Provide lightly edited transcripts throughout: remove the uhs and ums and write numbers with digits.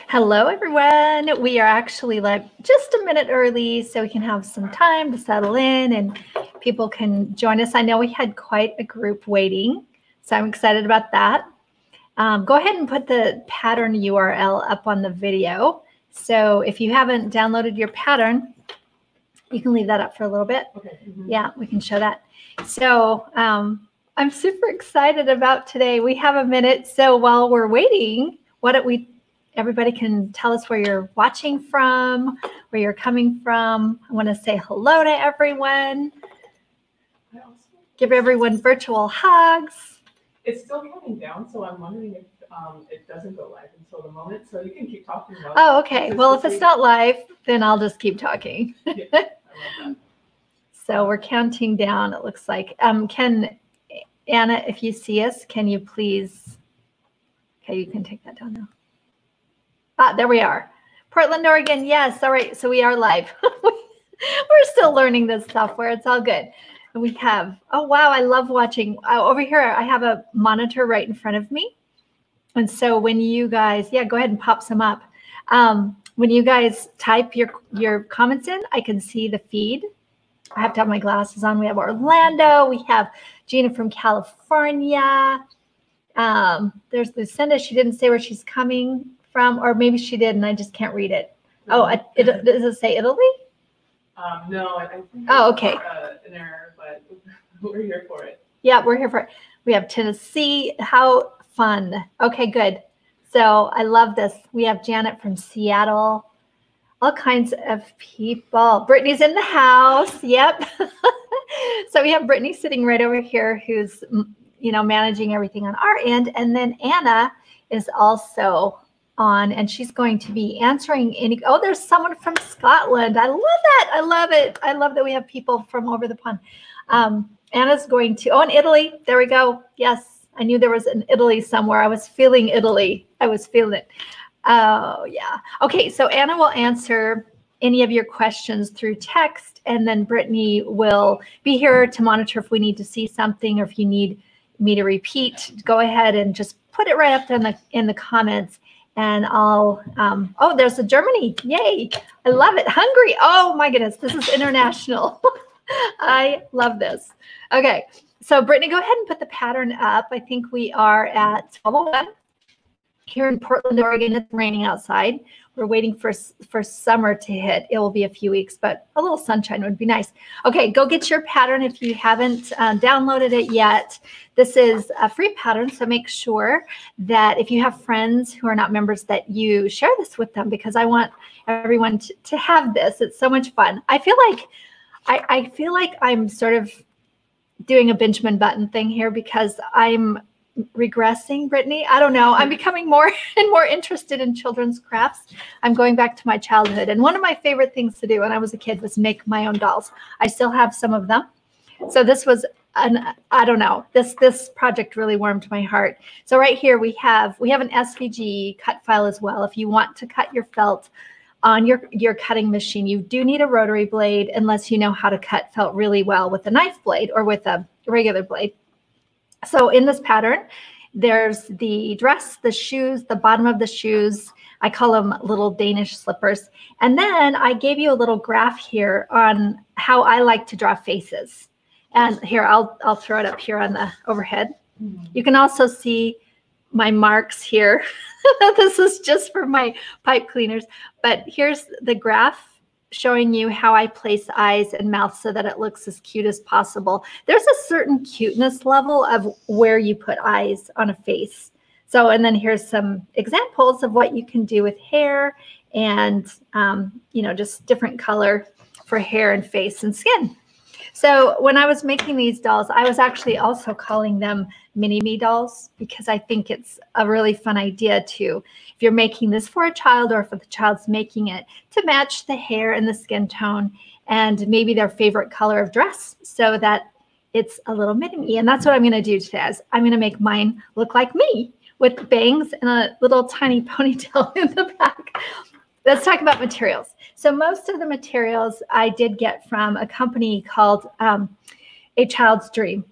Hello, everyone. We are actually live just a minute early so we can have some time to settle in and people can join us. I know we had quite a group waiting, so I'm excited about that. Go ahead and put the pattern URL up on the video. So if you haven't downloaded your pattern, you can leave that up for a little bit. Okay. Yeah, we can show that. So I'm super excited about today. We have a minute. So while we're waiting, everybody can tell us where you're watching from, where you're coming from. I want to say hello to everyone. Give everyone virtual hugs. It's still counting down, so I'm wondering if it doesn't go live until the moment. So you can keep talking about Oh, okay. Well, if it's not live, then I'll just keep talking. Yeah, I love that. So we're counting down, it looks like. Anna, if you see us, can you please, okay, you can take that down now. There we are. Portland, Oregon. Yes. All right. So we are live. We're still learning this software. It's all good. And we have, oh, wow. I love watching. Over here, I have a monitor right in front of me. And so when you guys, yeah, go ahead and pop some up. When you guys type your comments in, I can see the feed. I have to have my glasses on. We have Orlando. We have Gina from California. There's Lucinda. She didn't say where she's coming from, or maybe she did, and I just can't read it. Oh, does it say Italy? No, I think okay. An error, but we're here for it. Yeah, we're here for it. We have Tennessee. How fun. Okay, good. So I love this. We have Janet from Seattle. All kinds of people. Brittany's in the house. Yep. So we have Brittany sitting right over here who's, managing everything on our end. And then Anna is also on, and she's going to be answering oh, there's someone from Scotland. I love that. I love it. I love that we have people from over the pond. Anna's going to, in Italy. There we go. Yes, I knew there was an Italy somewhere. I was feeling Italy. I was feeling it. Oh, yeah. Okay, so Anna will answer any of your questions through text, and then Brittany will be here to monitor if we need to see something or if you need me to repeat. Go ahead and just put it right up there in the comments. And I'll, oh, there's a Germany. Yay. I love it. Hungary. Oh, my goodness. This is international. I love this. Okay. So, Brittany, go ahead and put the pattern up. I think we are at 12:01 here in Portland, Oregon. It's raining outside. We're waiting for summer to hit. It will be a few weeks, but a little sunshine would be nice. Okay, go get your pattern if you haven't downloaded it yet. This is a free pattern, so make sure that if you have friends who are not members that you share this with them, because I want everyone to have this. It's so much fun. I feel like I'm sort of doing a Benjamin Button thing here because I'm regressing, Brittany. I don't know. I'm becoming more and more interested in children's crafts. I'm going back to my childhood. And one of my favorite things to do when I was a kid was make my own dolls. I still have some of them. So this was I don't know. This project really warmed my heart. So right here we have an SVG cut file as well. If you want to cut your felt on your cutting machine, you do need a rotary blade unless you know how to cut felt really well with a knife blade or with a regular blade. So in this pattern, there's the dress, the shoes, the bottom of the shoes. I call them little Danish slippers. And then I gave you a little graph here on how I like to draw faces. And here, I'll throw it up here on the overhead. You can also see my marks here. This is just for my pipe cleaners. But here's the graph showing you how I place eyes and mouth so that it looks as cute as possible. There's a certain cuteness level of where you put eyes on a face. So, and then here's some examples of what you can do with hair and, just different color for hair and face and skin. So when I was making these dolls, I was actually also calling them mini-me dolls because I think it's a really fun idea to, if you're making this for a child or if the child's making it, to match the hair and the skin tone and maybe their favorite color of dress so that it's a little mini-me. And that's what I'm going to do today. I'm going to make mine look like me with bangs and a little tiny ponytail in the back. Let's talk about materials. So most of the materials I did get from a company called A Child's Dream.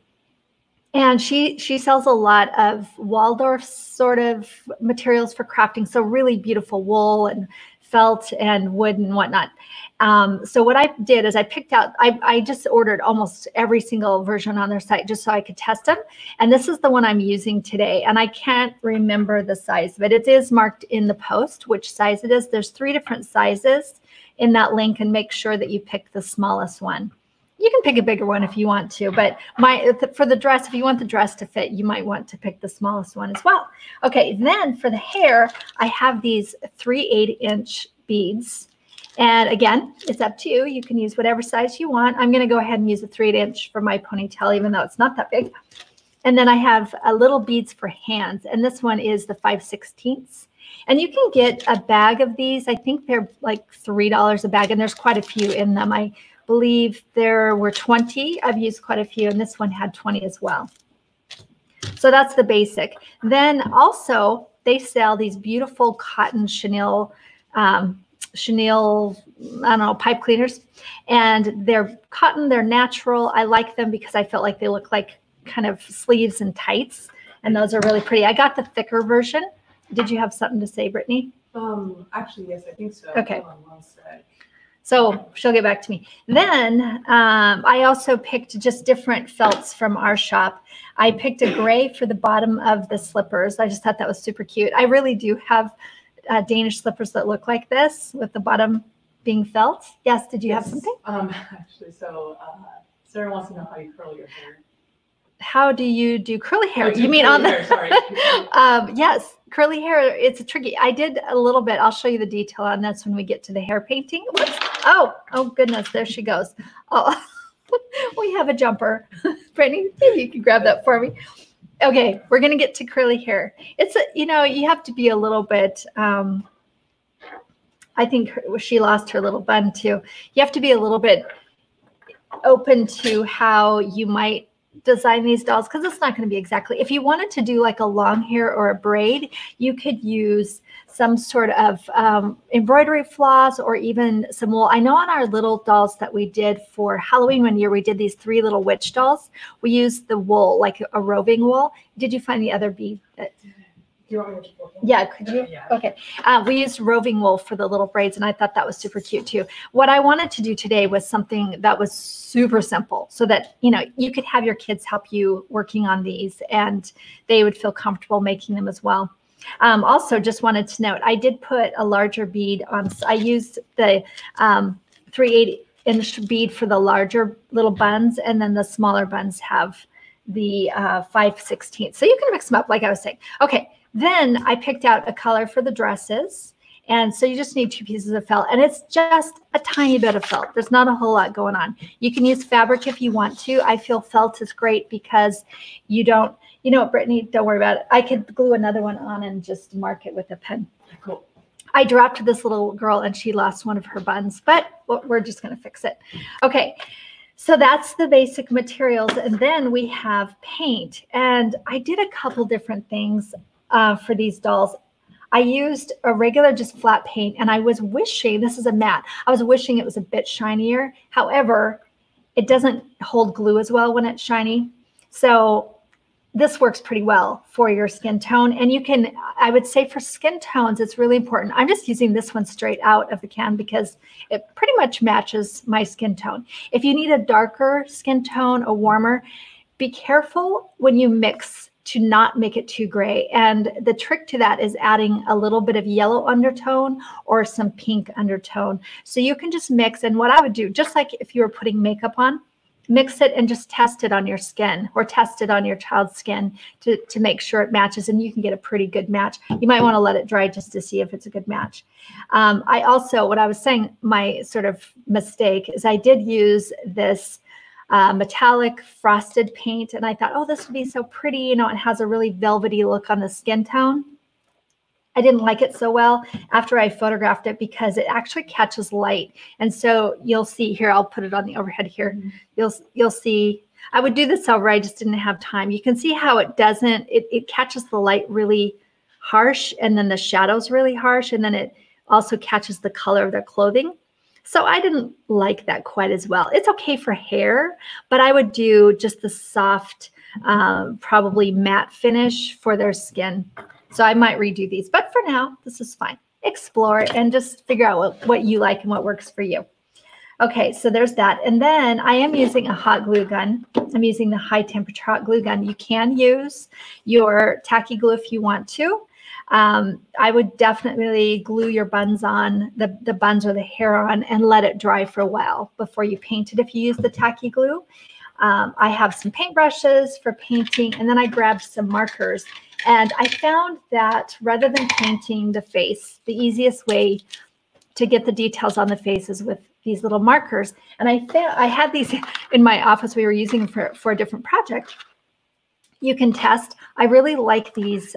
And she sells a lot of Waldorf sort of materials for crafting. So really beautiful wool and felt and wood and whatnot. So what I did is I picked out, I just ordered almost every single version on their site just so I could test them. And this is the one I'm using today. And I can't remember the size, but it is marked in the post which size it is. There's 3 different sizes in that link, and make sure that you pick the smallest one. You can pick a bigger one if you want to, but for the dress, if you want the dress to fit, you might want to pick the smallest one as well. Okay, then for the hair, I have these 3/8 inch beads. And again, it's up to you. You can use whatever size you want. I'm going to go ahead and use a 3/8 inch for my ponytail, even though it's not that big. And then I have a little beads for hands. And this one is the 5/16. And you can get a bag of these. I think they're like $3 a bag, and there's quite a few in them. I believe there were 20. I've used quite a few, and this one had 20 as well. So that's the basic. Then also they sell these beautiful cotton chenille, I don't know, pipe cleaners, and they're cotton, they're natural. I like them because I felt like they look like kind of sleeves and tights, and those are really pretty. I got the thicker version. Did you have something to say, Brittany? Actually, yes, I think so. Okay. So she'll get back to me. Then I also picked just different felts from our shop. I picked a gray for the bottom of the slippers. I just thought that was super cute. I really do have Danish slippers that look like this with the bottom being felt. Yes, did you have something? Actually, so Sarah wants to know how you curl your hair. How do you do curly hair? You mean on the hair, sorry. Yes, curly hair, it's a tricky. I did a little bit. I'll show you the detail on this when we get to the hair painting. Whoops. Oh goodness, there she goes. Oh, we have a jumper. Brittany, maybe you can grab that for me. Okay, we're going to get to curly hair. It's you have to be a little bit, I think she lost her little bun too. You have to be a little bit open to how you might design these dolls, because it's not going to be exactly. If you wanted to do like a long hair or a braid, you could use some sort of embroidery floss or even some wool. I know on our little dolls that we did for Halloween one year, we did these 3 little witch dolls. We used the wool, like a roving wool. Did you find the other bead? Yeah, could you? Yeah. Okay. We used roving wool for the little braids, and I thought that was super cute too. What I wanted to do today was something that was super simple so that, you could have your kids help you working on these and they would feel comfortable making them as well. Also, just wanted to note, I did put a larger bead on. I used the 3/8 inch bead for the larger little buns, and then the smaller buns have the 5/16. So you can mix them up, like I was saying. Okay. Then I picked out a color for the dresses. And so you just need 2 pieces of felt, and it's just a tiny bit of felt. There's not a whole lot going on. You can use fabric if you want to. I feel felt is great because you don't, Brittany, don't worry about it. I could glue another one on and just mark it with a pen. Cool. I dropped this little girl and she lost one of her buns, but we're just going to fix it. Okay. So that's the basic materials. And then we have paint, and I did a couple different things for these dolls. I used a regular just flat paint, and I was wishing, this is a matte, I was wishing it was a bit shinier. However, it doesn't hold glue as well when it's shiny. So this works pretty well for your skin tone. And you can, I would say for skin tones, it's really important. I'm just using this one straight out of the can because it pretty much matches my skin tone. If you need a darker skin tone, a warmer, be careful when you mix to not make it too gray. And the trick to that is adding a little bit of yellow undertone or some pink undertone. So you can just mix. And what I would do, just like if you were putting makeup on, mix it and just test it on your skin or test it on your child's skin to make sure it matches, and you can get a pretty good match. You might want to let it dry just to see if it's a good match. I also, what I was saying, my sort of mistake is I did use this metallic frosted paint, and I thought, oh, this would be so pretty. It has a really velvety look on the skin tone. I didn't like it so well after I photographed it because it actually catches light. And so you'll see here, I'll put it on the overhead here. You'll see, I would do this over, I just didn't have time. You can see how it doesn't, it catches the light really harsh, and then the shadows really harsh, and then it also catches the color of their clothing. So I didn't like that quite as well. It's okay for hair, but I would do just the soft, probably matte finish for their skin. So I might redo these, but for now, this is fine. Explore and just figure out what you like and what works for you. Okay, so there's that. And then I am using a hot glue gun. I'm using the high temperature hot glue gun. You can use your tacky glue if you want to. I would definitely glue your buns on, the buns or the hair on, and let it dry for a while before you paint it if you use the tacky glue. I have some paintbrushes for painting, and then I grabbed some markers. And I found that rather than painting the face, the easiest way to get the details on the face is with these little markers. And I had these in my office. We were using them for a different project. You can test. I really like these.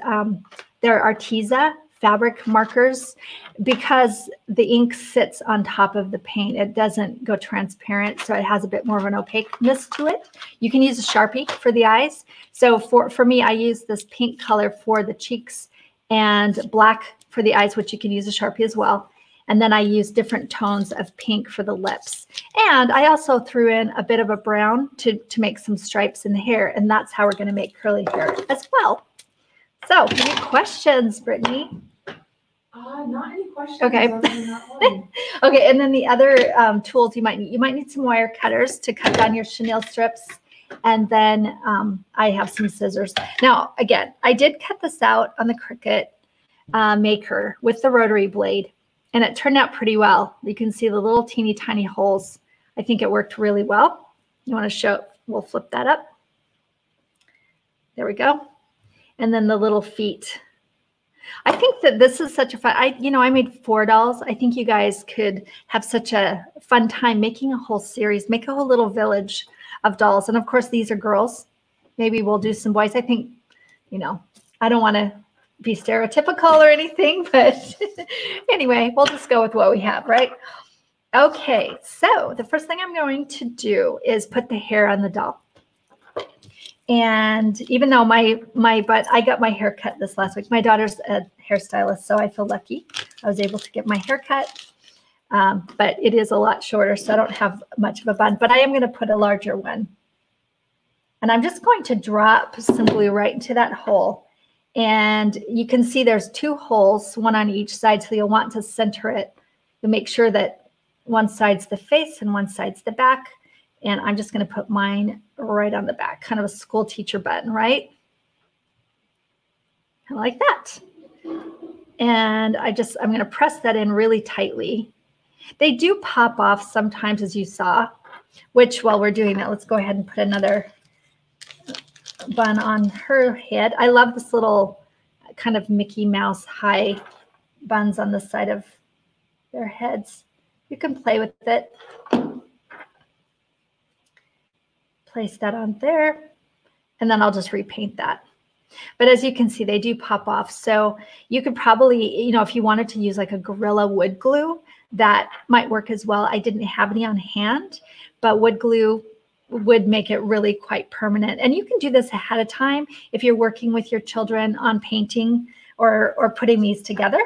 They're Arteza fabric markers because the ink sits on top of the paint. It doesn't go transparent, so it has a bit more of an opaqueness to it. You can use a Sharpie for the eyes. So for me, I use this pink color for the cheeks and black for the eyes, which you can use a Sharpie as well. And then I use different tones of pink for the lips. And I also threw in a bit of a brown to make some stripes in the hair. And that's how we're going to make curly hair as well. So any questions, Brittany? Not any questions. Okay. Okay, and then the other tools you might need some wire cutters to cut down your chenille strips. And then I have some scissors. Now, again, I did cut this out on the Cricut maker with the rotary blade. And it turned out pretty well. You can see the little teeny tiny holes. I think it worked really well. You want to show, we'll flip that up. There we go. And then the little feet. I think that this is such a fun, I made 4 dolls. I think you guys could have such a fun time making a whole series, make a whole little village of dolls. And of course, these are girls. Maybe we'll do some boys. I think, I don't want to be stereotypical or anything, but anyway, we'll just go with what we have, right? Okay, so the first thing I'm going to do is put the hair on the doll. And even though I got my hair cut this last week. My daughter's a hairstylist, so I feel lucky. I was able to get my hair cut, but it is a lot shorter, so I don't have much of a bun, but I am going to put a larger one. And I'm just going to drop some glue right into that hole. And you can see there's 2 holes, one on each side, so you'll want to center it. You'll make sure that one side's the face and one side's the back. And I'm just going to put mine right on the back, kind of a school teacher button, right? Kind of like that. And I'm going to press that in really tightly. They do pop off sometimes, as you saw, which while we're doing that, let's go ahead and put another bun on her head. I love this little kind of Mickey Mouse high buns on the side of their heads. You can play with it. Place that on there, and then I'll just repaint that. But as you can see, they do pop off. So you could probably, if you wanted to use like a Gorilla wood glue, that might work as well. I didn't have any on hand, but wood glue would make it really quite permanent. And you can do this ahead of time if you're working with your children on painting or putting these together.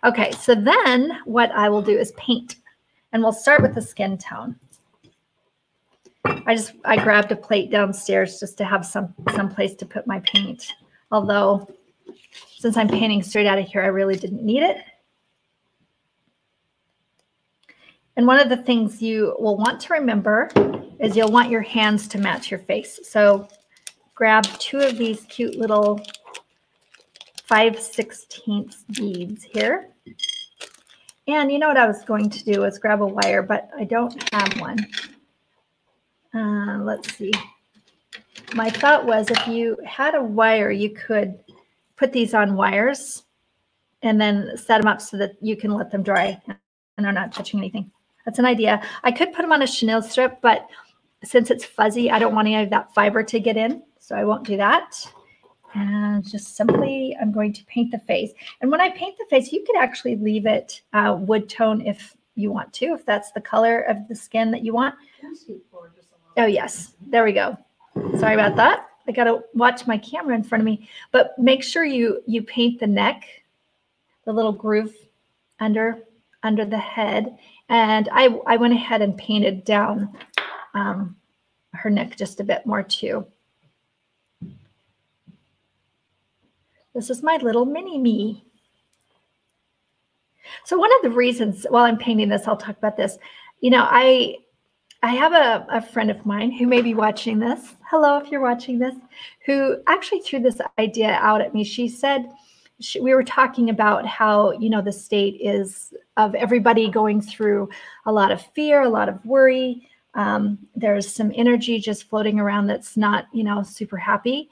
Okay, so then what I will do is paint. And we'll start with the skin tone. I grabbed a plate downstairs just to have some place to put my paint. Although, since I'm painting straight out of here, I really didn't need it. And one of the things you will want to remember is you'll want your hands to match your face. So grab 2 of these cute little 5/16 beads here. And you know what I was going to do is grab a wire, but I don't have one. Let's see. My thought was if you had a wire, you could put these on wires and then set them up so that you can let them dry and they're not touching anything. That's an idea. I could put them on a chenille strip, but since it's fuzzy, I don't want any of that fiber to get in, so I won't do that. And just simply, I'm going to paint the face. And when I paint the face, you could actually leave it wood tone if you want to, if that's the color of the skin that you want. Oh, yes. There we go. Sorry about that. I got to watch my camera in front of me. But make sure you paint the neck, the little groove under under the head. And I went ahead and painted down her neck just a bit more too. This is my little mini me. So one of the reasons, while I'm painting this, I'll talk about this. You know, I have a friend of mine who may be watching this. Hello, if you're watching this, who actually threw this idea out at me. She said, we were talking about how, you know, the state is of everybody going through a lot of fear, a lot of worry. There's some energy just floating around that's not, you know, super happy.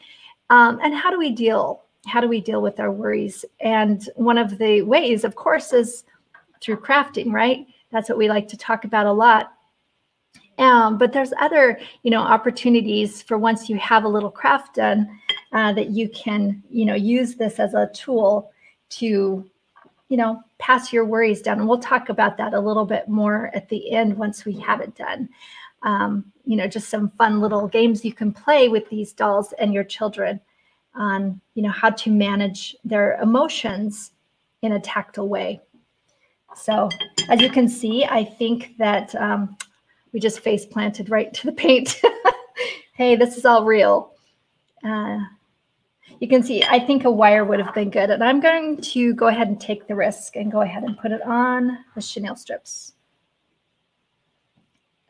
And how do we deal? How do we deal with our worries? And one of the ways, of course, is through crafting, right? That's what we like to talk about a lot. But there's other, you know, opportunities for once you have a little craft done that you can, you know, use this as a tool to, you know, pass your worries down. And we'll talk about that a little bit more at the end once we have it done. You know, just some fun little games you can play with these dolls and your children on, you know, how to manage their emotions in a tactile way. So as you can see, I think that we just face planted right to the paint. Hey, this is all real. You can see, I think a wire would have been good. And I'm going to go ahead and take the risk and go ahead and put it on the chenille strips.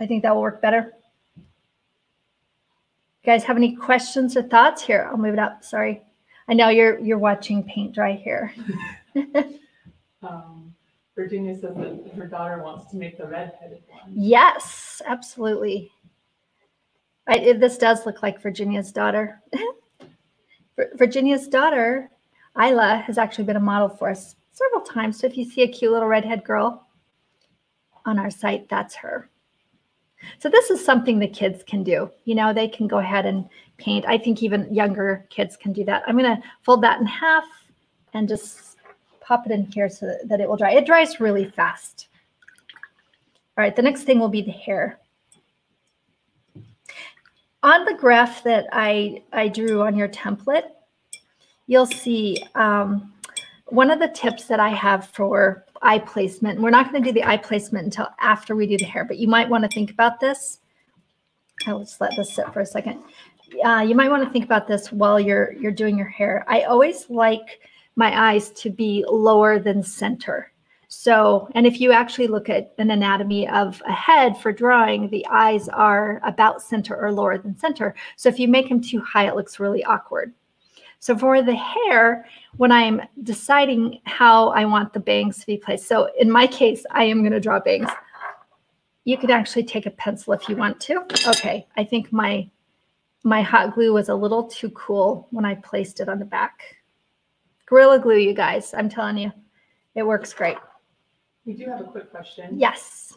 I think that will work better. You guys have any questions or thoughts? Here, I'll move it up. Sorry. I know you're watching paint dry here. Virginia says that her daughter wants to make the red-headed one. Yes, absolutely. This does look like Virginia's daughter. Virginia's daughter, Isla, has actually been a model for us several times. So if you see a cute little redhead girl on our site, that's her. So this is something the kids can do. You know, they can go ahead and paint. I think even younger kids can do that. I'm going to fold that in half and just pop it in here so that it will dry. It dries really fast. All right, the next thing will be the hair. On the graph that I drew on your template, you'll see one of the tips that I have for eye placement. We're not going to do the eye placement until after we do the hair, but you might want to think about this. I'll just let this sit for a second. You might want to think about this while you're doing your hair. I always like my eyes to be lower than center. So, and if you actually look at an anatomy of a head for drawing, the eyes are about center or lower than center. So if you make them too high, it looks really awkward. So for the hair, when I'm deciding how I want the bangs to be placed, so in my case, I am going to draw bangs. You can actually take a pencil if you want to. Okay, I think my hot glue was a little too cool when I placed it on the back. Gorilla Glue, you guys, I'm telling you, it works great. We do have a quick question. Yes.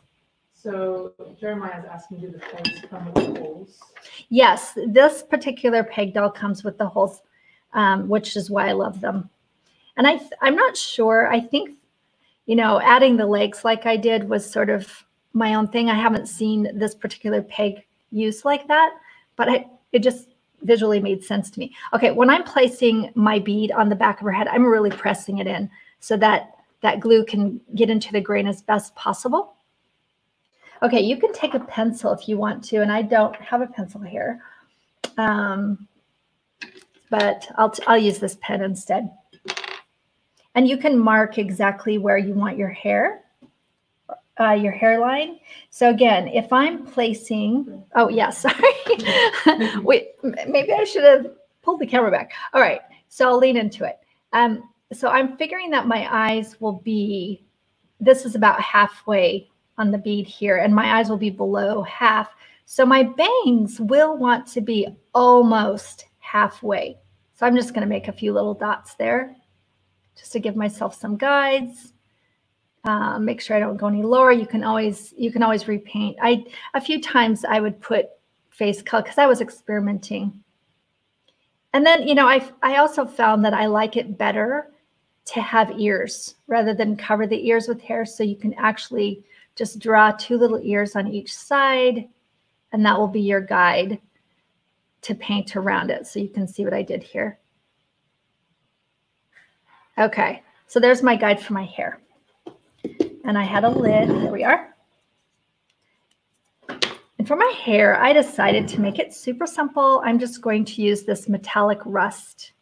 So Jeremiah is asking, do the pegs come with the holes? Yes, this particular peg doll comes with the holes, which is why I love them. And I'm not sure. I think, you know, adding the legs like I did was sort of my own thing. I haven't seen this particular peg used like that, but it just visually made sense to me. Okay, when I'm placing my bead on the back of her head, I'm really pressing it in so that that glue can get into the grain as best possible. Okay, you can take a pencil if you want to, and I don't have a pencil here, but I'll use this pen instead. And you can mark exactly where you want your hairline. So again, if I'm placing, oh yeah, sorry. Wait, maybe I should have pulled the camera back. All right, so I'll lean into it. So I'm figuring that my eyes will be, this is about halfway on the bead here, and my eyes will be below half. So my bangs will want to be almost halfway. So I'm just going to make a few little dots there just to give myself some guides. Make sure I don't go any lower. You can always repaint. A few times I would put face color because I was experimenting. And then, you know, I also found that I like it better to have ears rather than cover the ears with hair. So you can actually just draw two little ears on each side, and that will be your guide to paint around it. So you can see what I did here. Okay, so there's my guide for my hair. and I had a lid. There we are. And for my hair, I decided to make it super simple. I'm just going to use this metallic rust,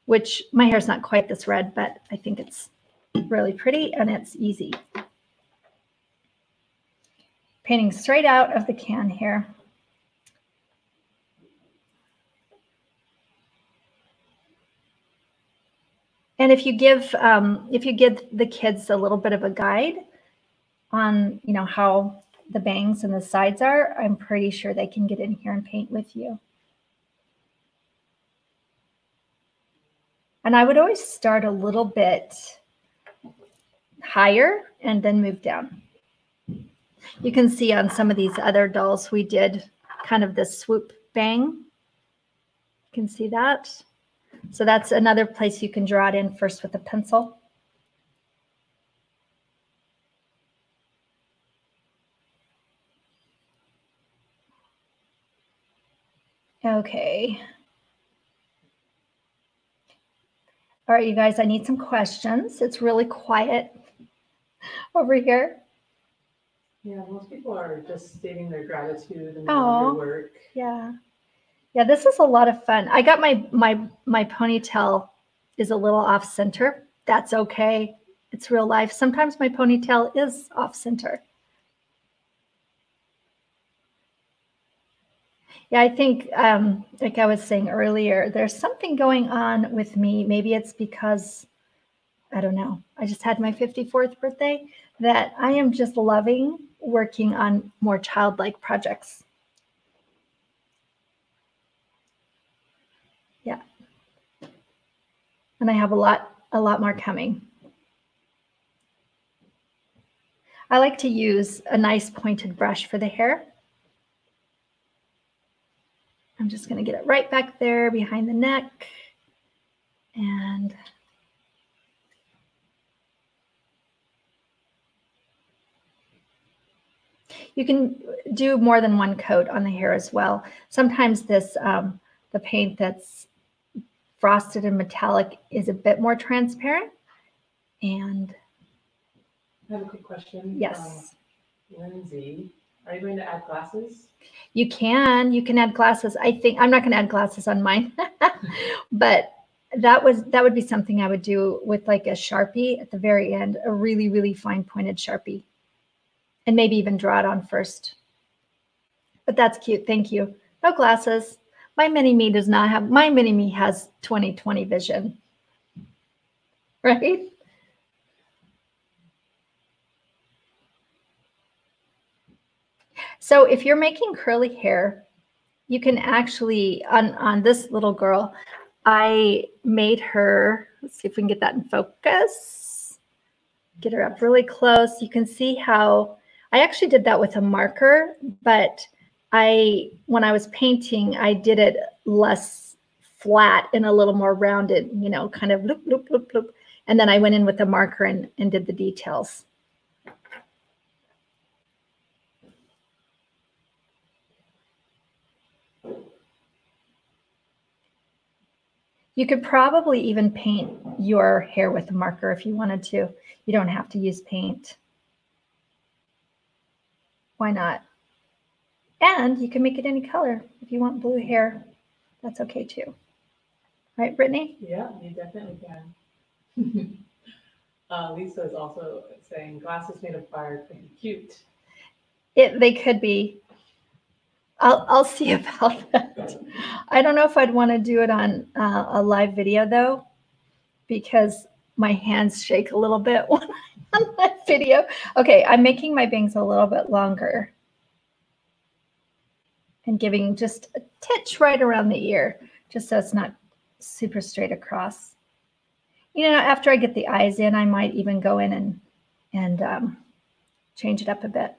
which my hair's not quite this red, but I think it's really pretty and it's easy. Painting straight out of the can here. And if you give the kids a little bit of a guide on, you know, how the bangs and the sides are, I'm pretty sure they can get in here and paint with you. And I would always start a little bit higher and then move down. You can see on some of these other dolls, we did kind of this swoop bang. You can see that. So that's another place you can draw it in first with a pencil. Okay. All right, you guys, I need some questions. It's really quiet over here. Yeah, most people are just stating their gratitude and their work. Yeah. Yeah, this is a lot of fun. I got my ponytail is a little off center. That's okay. It's real life. Sometimes my ponytail is off center. Yeah, I think, like I was saying earlier, there's something going on with me. Maybe it's because, I don't know, I just had my 54th birthday, that I am just loving working on more childlike projects. Yeah. And I have a lot more coming. I like to use a nice pointed brush for the hair. I'm just going to get it right back there behind the neck. And you can do more than one coat on the hair as well. Sometimes this, the paint that's frosted and metallic is a bit more transparent. And I have a quick question. Yes. Lindsay, are you going to add glasses? You can add glasses. I think I'm not going to add glasses on mine, but that would be something I would do with like a Sharpie at the very end, a really, really fine pointed Sharpie, and maybe even draw it on first. But that's cute. Thank you. No glasses. My mini me does not have, my mini me has 20/20 vision, right? So if you're making curly hair, you can actually, on this little girl, I made her, let's see if we can get that in focus. Get her up really close. You can see how, I actually did that with a marker, but when I was painting, I did it less flat and a little more rounded, you know, kind of loop, loop, loop, loop. And then I went in with a marker and did the details. You could probably even paint your hair with a marker if you wanted to. You don't have to use paint. Why not? And you can make it any color. If you want blue hair, that's okay too. Right, Brittany? Yeah, you definitely can. Lisa is also saying glasses made of fire could be cute. They could be. I'll see about that. I don't know if I'd want to do it on a live video though, because my hands shake a little bit when I'm on that video. Okay, I'm making my bangs a little bit longer and giving just a titch right around the ear, just so it's not super straight across. You know, after I get the eyes in, I might even go in and change it up a bit.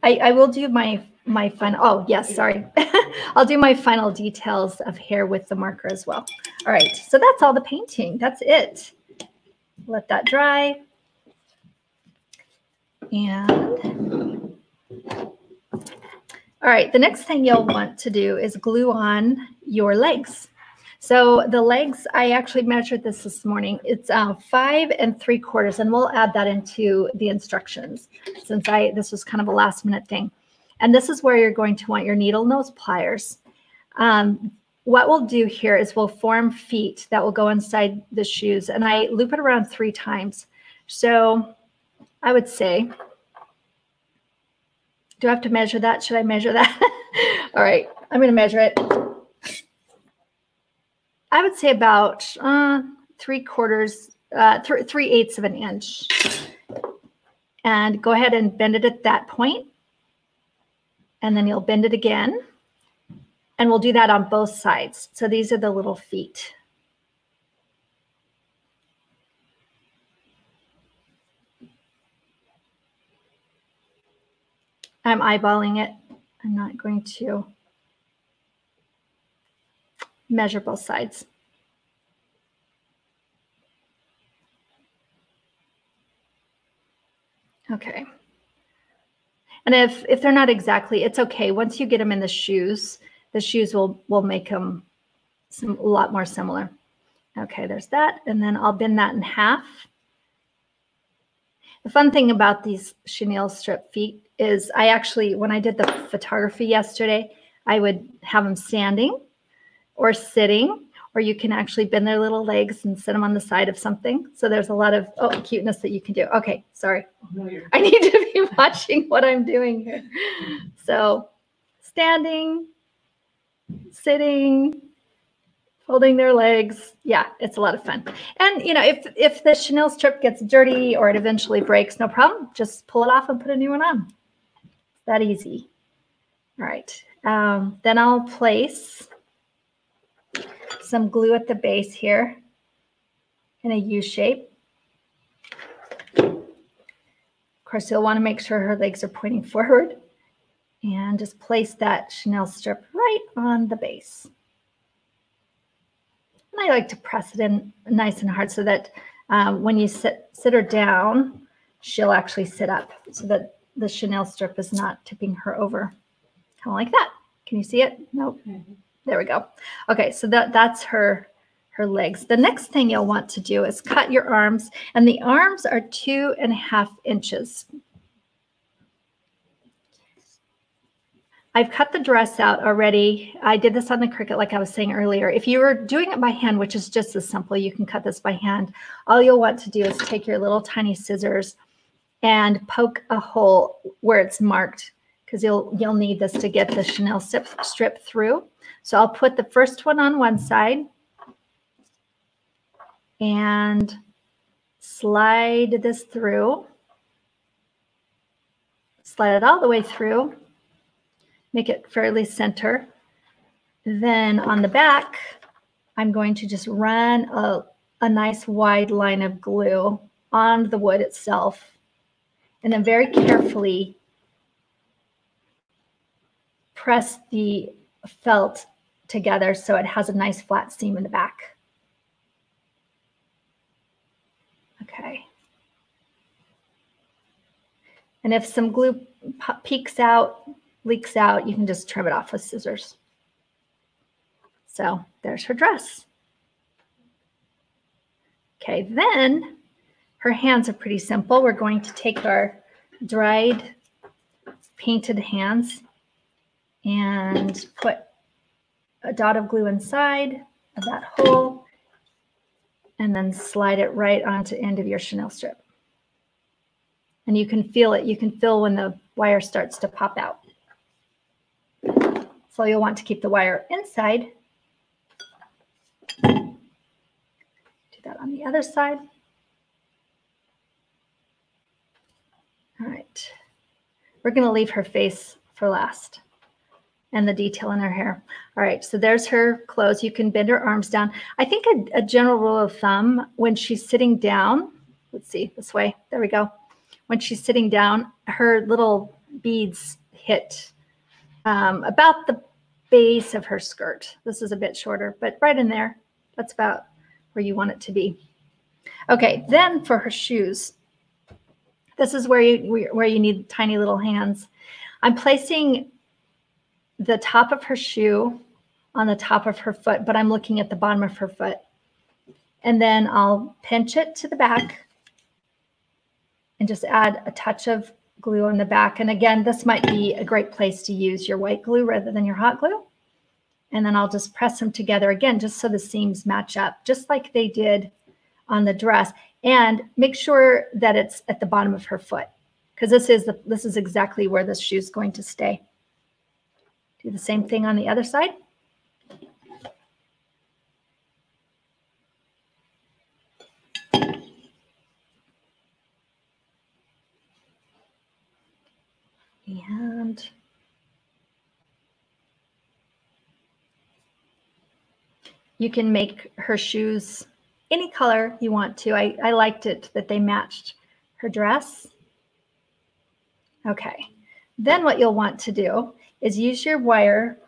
I will do my final, oh yes, sorry. I'll do my final details of hair with the marker as well. All right, so that's all the painting. That's it. Let that dry. And all right, the next thing you'll want to do is glue on your legs. So the legs, I actually measured this morning. It's 5 3/4, and we'll add that into the instructions since this was kind of a last minute thing. And this is where you're going to want your needle nose pliers. What we'll do here is we'll form feet that will go inside the shoes, and I loop it around 3 times. So I would say, do I have to measure that? Should I measure that? All right, I'm going to measure it. I would say about 3/8 of an inch. And go ahead and bend it at that point. And then you'll bend it again. And we'll do that on both sides. So these are the little feet. I'm eyeballing it. I'm not going to measure both sides. Okay. And if they're not exactly, it's okay. Once you get them in the shoes will make them a lot more similar. Okay, there's that. And then I'll bend that in half. The fun thing about these chenille strip feet is when I did the photography yesterday, I would have them standing or sitting, or you can actually bend their little legs and sit them on the side of something. So there's a lot of cuteness that you can do. Okay, sorry. I need to be watching what I'm doing here. So standing, sitting, holding their legs. Yeah, it's a lot of fun. And, if the chenille strip gets dirty or it eventually breaks, no problem. Just pull it off and put a new one on. It's that easy. All right. Then I'll place some glue at the base here in a U shape. Of course, you'll want to make sure her legs are pointing forward. And just place that chenille strip right on the base. And I like to press it in nice and hard so that when you sit her down, she'll actually sit up so that the chenille strip is not tipping her over. Kind of like that. Can you see it? Nope. Mm-hmm. There we go. Okay, so that's her legs. The next thing you'll want to do is cut your arms, and the arms are 2.5 inches. I've cut the dress out already. I did this on the Cricut like I was saying earlier. If you were doing it by hand, which is just as simple, you can cut this by hand. All you'll want to do is take your little tiny scissors and poke a hole where it's marked, because you'll need this to get the chenille strip through. So I'll put the first one on one side and slide this through. Slide it all the way through. Make it fairly center. Then on the back, I'm going to just run a nice wide line of glue on the wood itself. And then very carefully press the felt together so it has a nice flat seam in the back. Okay. And if some glue leaks out, you can just trim it off with scissors. So there's her dress. Okay, then her hands are pretty simple. We're going to take our dried painted hands and put a dot of glue inside of that hole and then slide it right onto the end of your chenille strip. And you can feel it. You can feel when the wire starts to pop out. So you'll want to keep the wire inside. Do that on the other side. All right. We're going to leave her face for last and the detail in her hair. All right, so there's her clothes. You can bend her arms down. I think a general rule of thumb, when she's sitting down, let's see, this way, there we go. When she's sitting down, her little beads hit about the base of her skirt. This is a bit shorter, but right in there, that's about where you want it to be. Okay, then for her shoes, this is where you need tiny little hands. I'm placing the top of her shoe on the top of her foot, but I'm looking at the bottom of her foot. And then I'll pinch it to the back and just add a touch of glue on the back. And again, this might be a great place to use your white glue rather than your hot glue. And then I'll just press them together again, just so the seams match up, just like they did on the dress. And make sure that it's at the bottom of her foot, because this is exactly where this shoe is going to stay. Do the same thing on the other side. And you can make her shoes any color you want to. I liked it that they matched her dress. Okay, then what you'll want to do is use your wire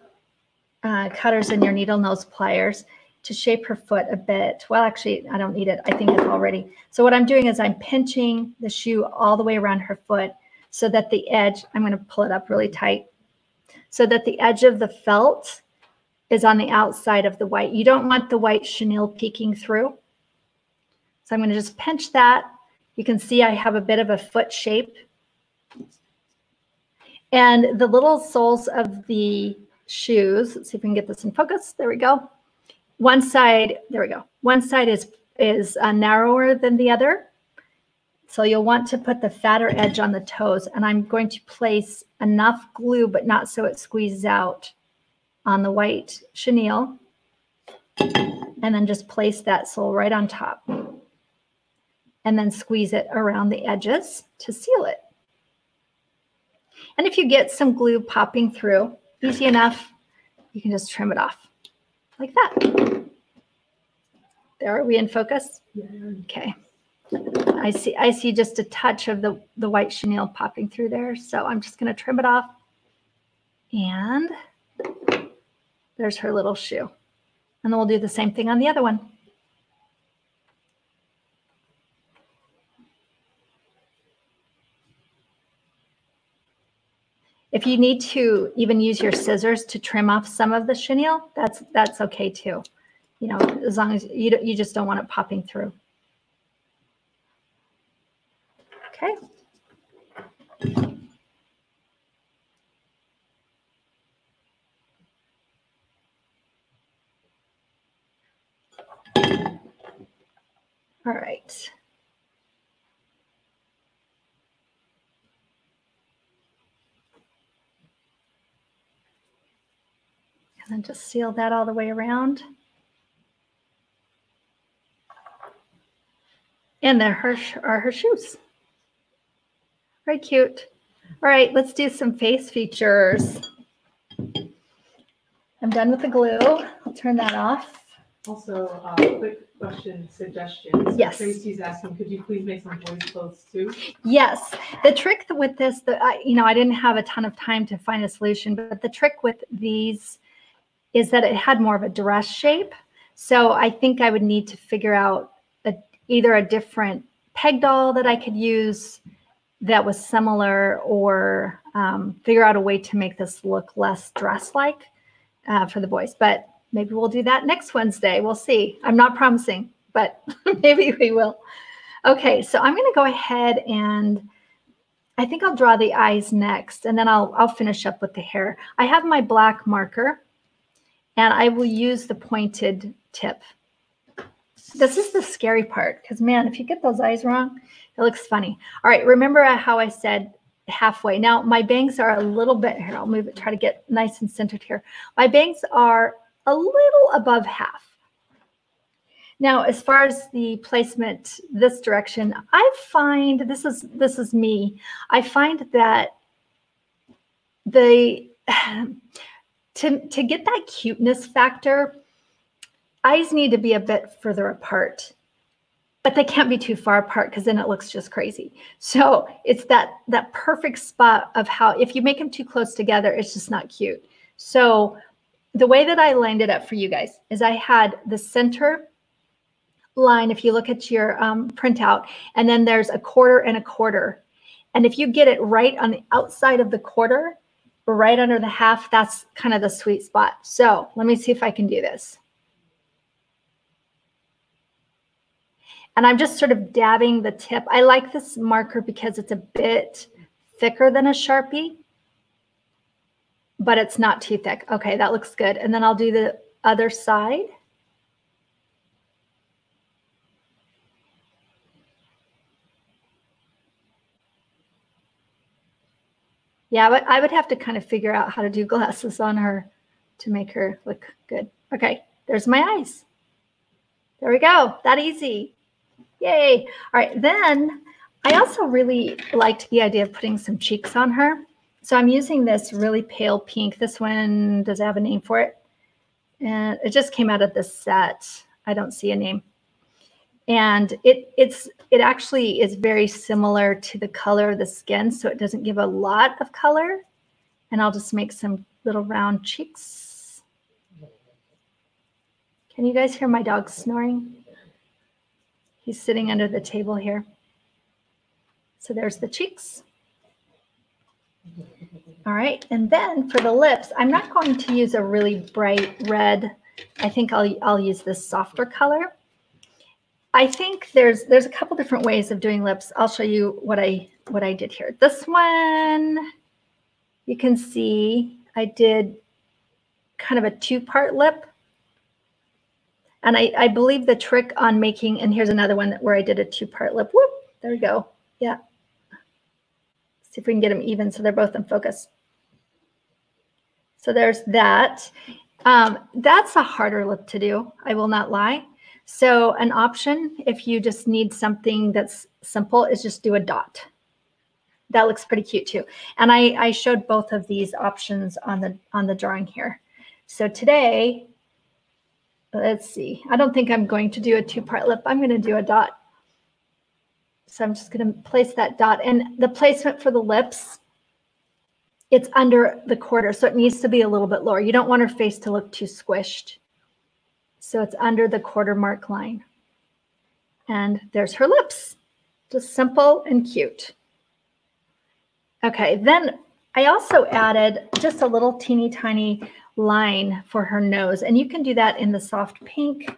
cutters and your needle nose pliers to shape her foot a bit. Well, actually, I don't need it. I think it's all ready. So what I'm doing is I'm pinching the shoe all the way around her foot so that the edge, I'm going to pull it up really tight, so that the edge of the felt is on the outside of the white. You don't want the white chenille peeking through. So I'm going to just pinch that. You can see I have a bit of a foot shape. And the little soles of the shoes, let's see if we can get this in focus. There we go. One side, there we go. One side is narrower than the other. So you'll want to put the fatter edge on the toes. And I'm going to place enough glue, but not so it squeezes out, on the white chenille. And then just place that sole right on top. And then squeeze it around the edges to seal it. And if you get some glue popping through, easy enough, you can just trim it off like that. There, are we in focus? Yeah. Okay. I see just a touch of the white chenille popping through there. So I'm just going to trim it off. And there's her little shoe. And then we'll do the same thing on the other one. If you need to even use your scissors to trim off some of the chenille, that's okay too. You know, as long as you just don't want it popping through. Okay. All right. And then just seal that all the way around. And there are her shoes. Very cute. All right, let's do some face features. I'm done with the glue. I'll turn that off. Also, quick question, suggestions. Yes. Tracy's asking, could you please make some boys' clothes too? Yes. The trick with this, I didn't have a ton of time to find a solution, but the trick with these is that it had more of a dress shape. So I think I would need to figure out either a different peg doll that I could use that was similar, or figure out a way to make this look less dress-like for the boys. But maybe we'll do that next Wednesday. We'll see. I'm not promising, but maybe we will. Okay, so I'm going to go ahead and I think I'll draw the eyes next, and then I'll finish up with the hair. I have my black marker, and I will use the pointed tip. This is the scary part, because man, if you get those eyes wrong, it looks funny. All right, remember how I said halfway. Now my bangs are a little bit, here, I'll move it, try to get nice and centered here. My bangs are a little above half. Now, as far as the placement this direction, I find, this is me, I find that to get that cuteness factor, eyes need to be a bit further apart, but they can't be too far apart because then it looks just crazy. So it's that perfect spot of how, if you make them too close together, it's just not cute. So the way that I lined it up for you guys is I had the center line, if you look at your printout, and then there's a quarter and a quarter. And if you get it right on the outside of the quarter, right under the half. That's kind of the sweet spot. So let me see if I can do this. And I'm just sort of dabbing the tip. I like this marker because it's a bit thicker than a Sharpie, but it's not too thick. Okay, that looks good. And then I'll do the other side. Yeah, but I would have to kind of figure out how to do glasses on her to make her look good. Okay, there's my eyes. There we go, that easy. Yay. All right, then I also really liked the idea of putting some cheeks on her. So I'm using this really pale pink. This one, does it have a name for it? And it just came out of this set. I don't see a name. And it actually is very similar to the color of the skin, so it doesn't give a lot of color. And I'll just make some little round cheeks. Can you guys hear my dog snoring? He's sitting under the table here. So there's the cheeks. All right, and then for the lips, I'm not going to use a really bright red. I think I'll use this softer color. I think there's a couple different ways of doing lips. I'll show you what I did here. This one, you can see I did kind of a two-part lip. And I believe the trick on making, and here's another one where I did a two-part lip. Whoop, there we go. Yeah. See if we can get them even so they're both in focus. So there's that. That's a harder lip to do, I will not lie. So an option, if you just need something that's simple, is just do a dot. That looks pretty cute too. And I showed both of these options on the drawing here. So today, let's see. I don't think I'm going to do a two-part lip. I'm going to do a dot. So I'm just going to place that dot. And the placement for the lips, it's under the quarter, so it needs to be a little bit lower. You don't want her face to look too squished. So it's under the quarter mark line. And there's her lips. Just simple and cute. Okay, then I also added just a little teeny tiny line for her nose. And you can do that in the soft pink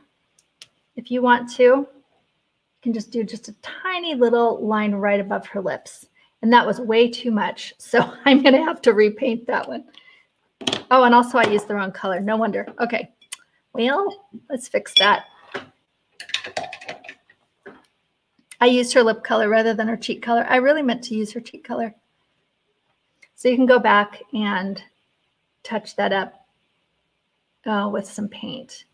if you want to. You can just do just a tiny little line right above her lips. And that was way too much. So I'm going to have to repaint that one. Oh, and also I used the wrong color. No wonder. Okay. Well, let's fix that. I used her lip color rather than her cheek color. I really meant to use her cheek color. So you can go back and touch that up with some paint.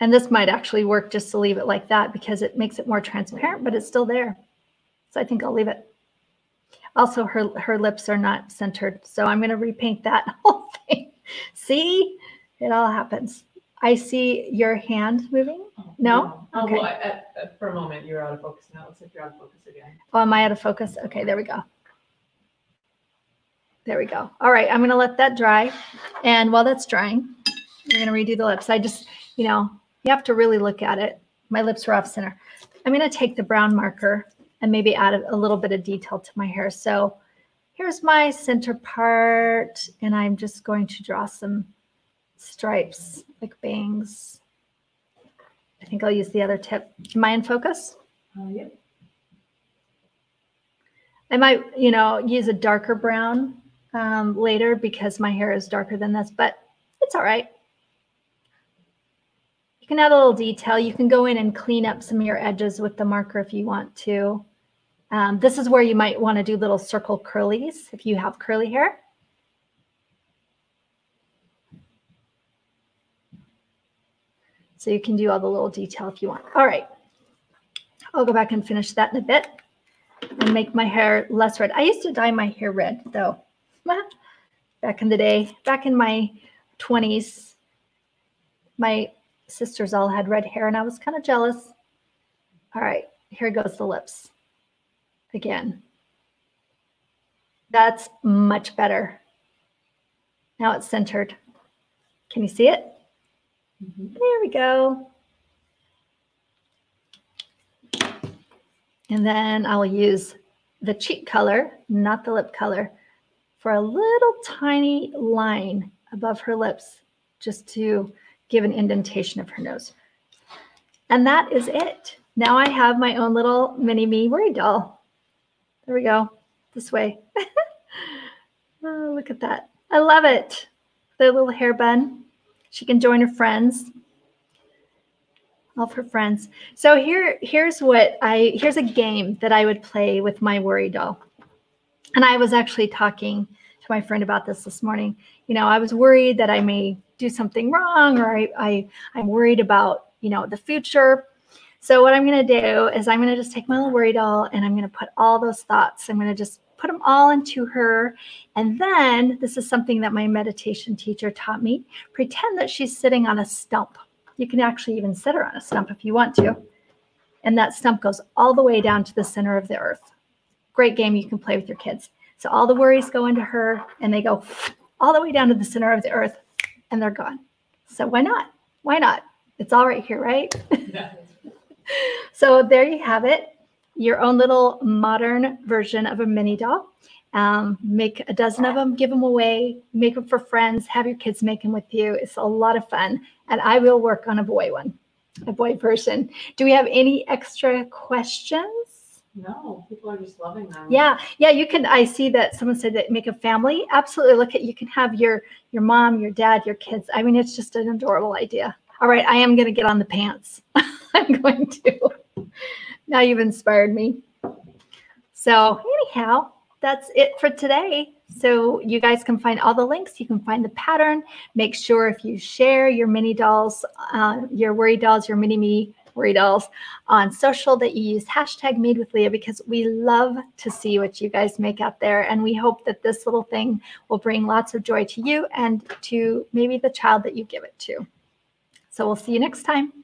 And this might actually work just to leave it like that because it makes it more transparent, but it's still there. So I think I'll leave it. Also, her lips are not centered, so I'm going to repaint that whole thing. See? It all happens. I see your hand moving. No? Oh, okay. Well, for a moment, you were out of focus. Now it looks like you're out of focus again. Oh, am I out of focus? Okay, there we go. There we go. All right, I'm going to let that dry. And while that's drying, we're going to redo the lips. I just, you have to really look at it. My lips were off center. I'm going to take the brown marker and maybe add a little bit of detail to my hair. So here's my center part, and I'm just going to draw some stripes like bangs. I think I'll use the other tip. Am I in focus? Yep. I might, use a darker brown later because my hair is darker than this, but it's all right. You can add a little detail. You can go in and clean up some of your edges with the marker if you want to. This is where you might want to do little circle curlies if you have curly hair. So you can do all the little detail if you want. All right. I'll go back and finish that in a bit and make my hair less red. I used to dye my hair red, though. Back in the day, back in my 20s, my sisters all had red hair, and I was kind of jealous. All right, here goes the lips. Again, that's much better. Now it's centered. Can you see it? Mm-hmm. There we go. And then I'll use the cheek color, not the lip color, for a little tiny line above her lips, just to give an indentation of her nose. And that is it. Now I have my own little mini me worry doll. There we go, this way. Oh, look at that. I love it. Their little hair bun. She can join her friends. All of her friends. So here's a game that I would play with my worry doll. And I was actually talking to my friend about this morning. You know, I was worried that I may do something wrong, or I'm worried about, you know, the future. So what I'm going to do is I'm going to just take my little worry doll and I'm going to put all those thoughts, I'm going to just put them all into her. And then this is something that my meditation teacher taught me. Pretend that she's sitting on a stump. You can actually even sit her on a stump if you want to. And that stump goes all the way down to the center of the earth. Great game you can play with your kids. So all the worries go into her and they go all the way down to the center of the earth and they're gone. So why not? Why not? It's all right here, right? Yeah. So there you have it. Your own little modern version of a mini doll. Make a dozen of them, give them away, make them for friends, have your kids make them with you. It's a lot of fun. And I will work on a boy version. Do we have any extra questions? No, people are just loving them. Yeah, you can. I see that someone said that make a family. Absolutely. Look at, you can have your mom, your dad, your kids. I mean, it's just an adorable idea. All right, I am going to get on the pants. I'm going to. Now you've inspired me. So anyhow, that's it for today. So you guys can find all the links. You can find the pattern. Make sure if you share your mini dolls, your worry dolls, your mini me worry dolls on social, that you use hashtag Made with Leah, because we love to see what you guys make out there. And we hope that this little thing will bring lots of joy to you and to maybe the child that you give it to. So we'll see you next time.